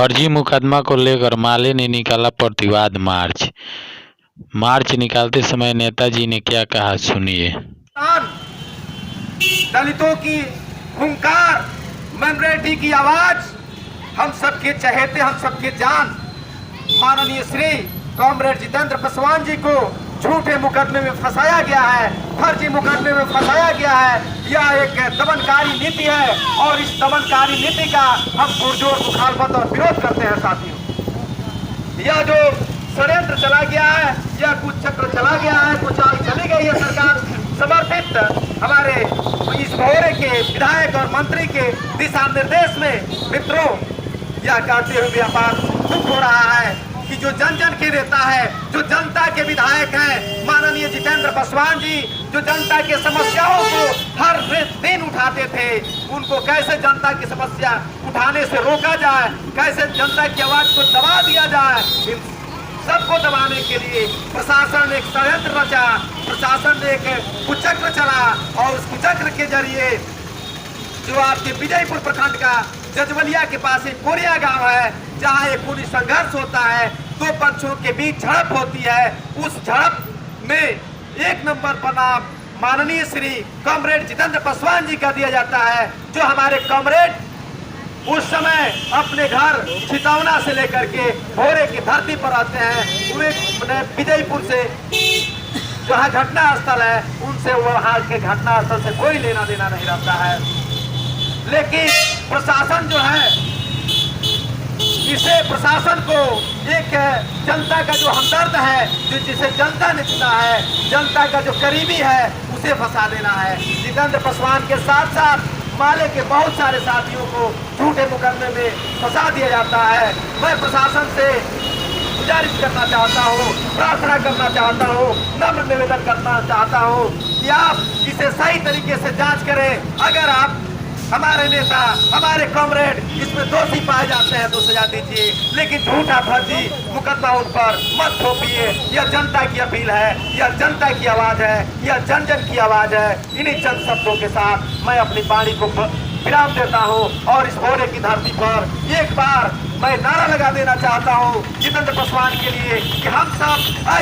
फर्जी मुकदमा को लेकर माले ने निकाला प्रतिवाद मार्च। मार्च निकालते समय नेताजी ने क्या कहा, सुनिए। दलितों की हुंकार, मनरेटी की आवाज, हम सबके चहेते, हम सबके जान माननीय श्री कॉमरेड जितेंद्र पासवान जी को झूठे मुकदमे में फंसाया गया है, फर्जी मुकदमे में फंसाया गया है। यह एक दमनकारी नीति है और इस दमनकारी नीति का हम पुरजोर मुखालफत और विरोध करते हैं। साथियों, यह जो षड्यंत्र चला गया है, यह कुछ चक्र चला गया है, कुछ चाल चली गई है सरकार समर्पित हमारे इस भोरे के विधायक और मंत्री के दिशा निर्देश में। मित्रों, यह कहते हुए व्यापार दुख हो रहा है कि जो जन जन के नेता है, जो जनता के विधायक हैं, माननीय जितेंद्र पासवान जी, जो जनता की समस्याओं को हर दिन उठाते थे, उनको कैसे जनता की समस्या उठाने से रोका जाए, कैसे जनता की आवाज को दबा दिया जाए, इन सबको दबाने के लिए प्रशासन ने एक षड्यंत्र रचा, प्रशासन ने एक कुचक्र चला और उस कुचक्र के जरिए जो आपके विजयपुर प्रखंड का जजवलिया के पास एक कोरिया गांव है, जहां एक पुलिस संघर्ष होता है, दो पक्षों के बीच झड़प होती है। उस झड़प में एक नंबर पर नाम माननीय श्री कॉमरेड जितेंद्र पासवान जी का दिया जाता है, जो हमारे कॉमरेड उस समय अपने घर छितौना से लेकर के भोरे की धरती पर आते हैं। वे विजयपुर से जहाँ घटना स्थल है, उनसे वहाँ के घटना स्थल से कोई लेना देना नहीं रहता है। लेकिन प्रशासन जो है, इसे प्रशासन को एक जनता का जो हमदर्द है, जिसे जनता ने चुना है, जनता का जो करीबी है, उसे फंसा देना है। जितेंद्र पासवान के साथ साथ माले के बहुत सारे साथियों को झूठे मुकदमे में फंसा दिया जाता है। मैं प्रशासन से गुजारिश करना चाहता हूँ, प्रार्थना करना चाहता हूँ, नम्र निवेदन करना चाहता हूँ कि आप इसे सही तरीके से जांच करें। अगर आप हमारे नेता, हमारे कॉमरेड इसमें दोषी पाए जाते हैं तो सजा दीजिए, लेकिन झूठा फर्जी मुकदमा उन पर मत थोपिए। यह जनता की अपील है, यह जनता की आवाज है, यह जन जन की आवाज है। इन्हीं चंद शब्दों के साथ मैं अपनी वाणी को विराम देता हूँ और इस भोरे की धरती पर एक बार मैं नारा लगा देना चाहता हूँ जितेंद्र पासवान के लिए कि हम सब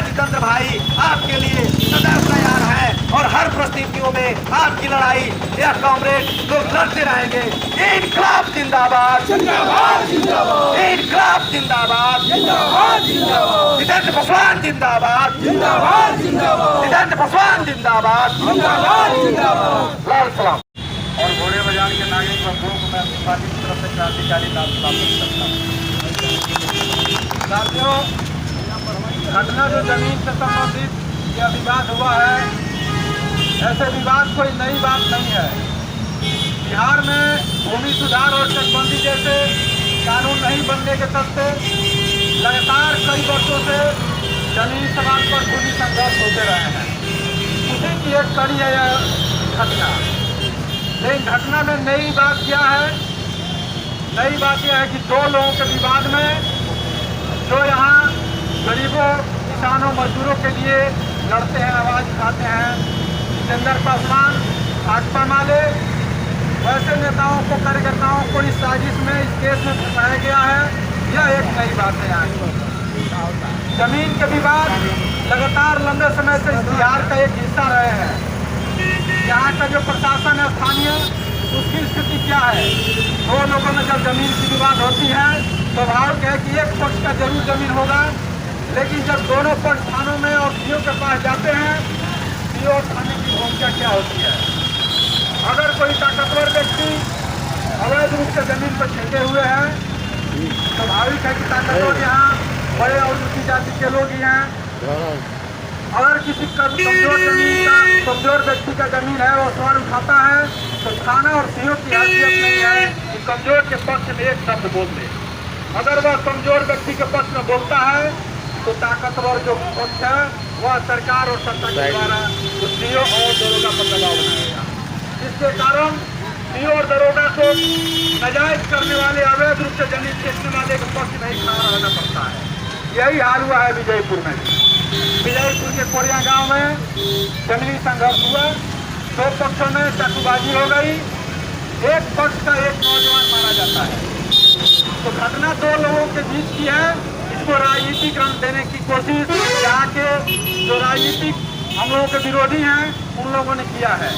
जितेंद्र भाई आपके लिए सदैव तैयार हैं और हर परिस्थितियों में आपकी लड़ाई यह कॉमरेड लोग लड़ते रहेंगे। इनकलाब जिंदाबाद, जिंदाबाद, जिंदाबाद, इनकलाब जिंदाबाद, जिंदाबाद, जिंदाबाद, जितेंद्र पासवान जिंदाबाद, जिंदाबाद, जिंदाबाद, जितेंद्र पासवान जिंदाबाद, जिंदाबाद, जिंदाबाद। लाल सलाम। और घोड़े बाजार के नागरिक वर्गों को मैं पार्टी की तरफ से क्रांतिकारी लाभ प्राप्त करता हूँ। साथियों, घटना जो जमीन से संबंधित यह विवाद हुआ है, ऐसे विवाद कोई नई बात नहीं है। बिहार में भूमि सुधार और चकबंदी जैसे कानून नहीं बनने के चलते लगातार कई वर्षों से जमीन सवाल पर भूमि संघर्ष होते रहे हैं। उसी की एक कड़ी है यह घटना। लेकिन घटना में नई बात क्या है? नई बात यह है कि दो लोगों के विवाद में जो यहाँ गरीबों, किसानों, मजदूरों के लिए लड़ते हैं, आवाज उठाते हैं, जितेंद्र पासवान, भाजपा माले, वैसे नेताओं को, कार्यकर्ताओं को इस साजिश में, इस केस में फंसाया गया है। यह एक नई बात है। यहाँ जमीन के विवाद लगातार लंबे समय से बिहार का एक हिस्सा रहे हैं। यहाँ का जो प्रशासन है स्थानीय, उसकी स्थिति क्या है? दो लोगों में जब जमीन की विवाद होती है, स्वाभाविक है कि एक पक्ष का जरूर जमीन होगा, लेकिन जब दोनों पक्ष थानों में और सीओ के पास जाते हैं, सीओ थाने की भूमिका क्या होती है? अगर कोई ताकतवर व्यक्ति अवैध रूप से जमीन पर ठेके हुए हैं, स्वाभाविक है कि ताकतवर यहाँ बड़े और ऊंची जाति के लोग ही हैं। अगर किसी कमजोर जमीन का, कमजोर व्यक्ति का जमीन है, वो सवाल उठाता है, तो थाना और सीओ की हैसियत नहीं है कि कमजोर के पक्ष में एक शब्द बोल दे। अगर वह कमजोर व्यक्ति के पक्ष में बोलता है, तो ताकतवर जो पक्ष है वह सरकार और सत्ता के द्वारा सीओ और दरोगा पर दबाव बनाएगा। इसके कारण सीओ और दरोगा को नाजायज करने वाले, अवैध रूप से जमीन बेचने वाले के पक्ष में ही खड़ा रहना पड़ता है। यही हाल हुआ है विजयपुर में। विजयपुर के कोरिया गांव में जंगली संघर्ष हुआ, दो पक्षों में चाकूबाजी हो गई, एक पक्ष का एक नौजवान मारा जाता है। तो घटना दो लोगों के बीच की है, इसको राजनीतिक रंग देने की कोशिश यहाँ के जो राजनीतिक हम लोगों के विरोधी हैं उन लोगों ने किया है।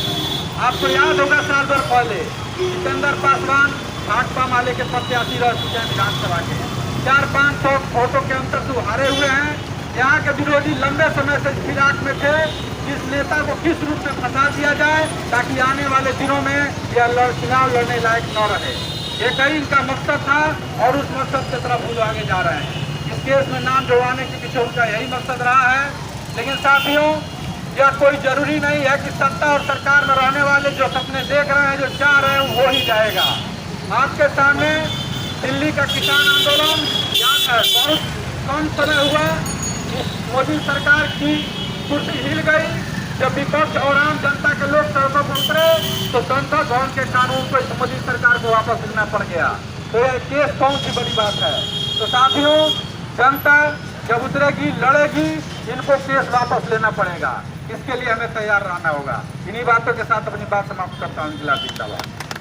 आपको याद होगा साल भर पहले जितेंद्र पासवान भाकपा माले के प्रत्याशी रह चुके हैं विधानसभा के, 400-500 वोटों के अंतर से हारे हुए हैं। यहाँ के विरोधी लंबे समय से फिराक में थे इस नेता को किस रूप में फंसा दिया जाए ताकि आने वाले दिनों में यह चुनाव लड़ने लायक न रहे। एक ही इनका मकसद था और उस मकसद की तरफ वो आगे जा रहे हैं। इस केस में नाम जुड़वाने के पीछे उनका यही मकसद रहा है। लेकिन साथियों, यह कोई जरूरी नहीं है कि सत्ता और सरकार में रहने वाले जो सपने देख रहे हैं, जो चाह रहे हैं, वो ही जाएगा। आपके सामने दिल्ली का किसान आंदोलन यहाँ है, बहुत कम समय हुआ मोदी सरकार की कुर्सी हिल गई। जब विपक्ष और आम जनता के लोग सड़कों पर उतरे तो संसद भवन के कानून को इस मोदी सरकार को वापस लेना पड़ गया। तो यह केस कौन सी बड़ी बात है। तो साथियों, जनता जब उतरेगी, लड़ेगी, इनको केस वापस लेना पड़ेगा। इसके लिए हमें तैयार रहना होगा। इन्हीं बातों के साथ अपनी बात समाप्त करता हूँ। जिंदाबाद।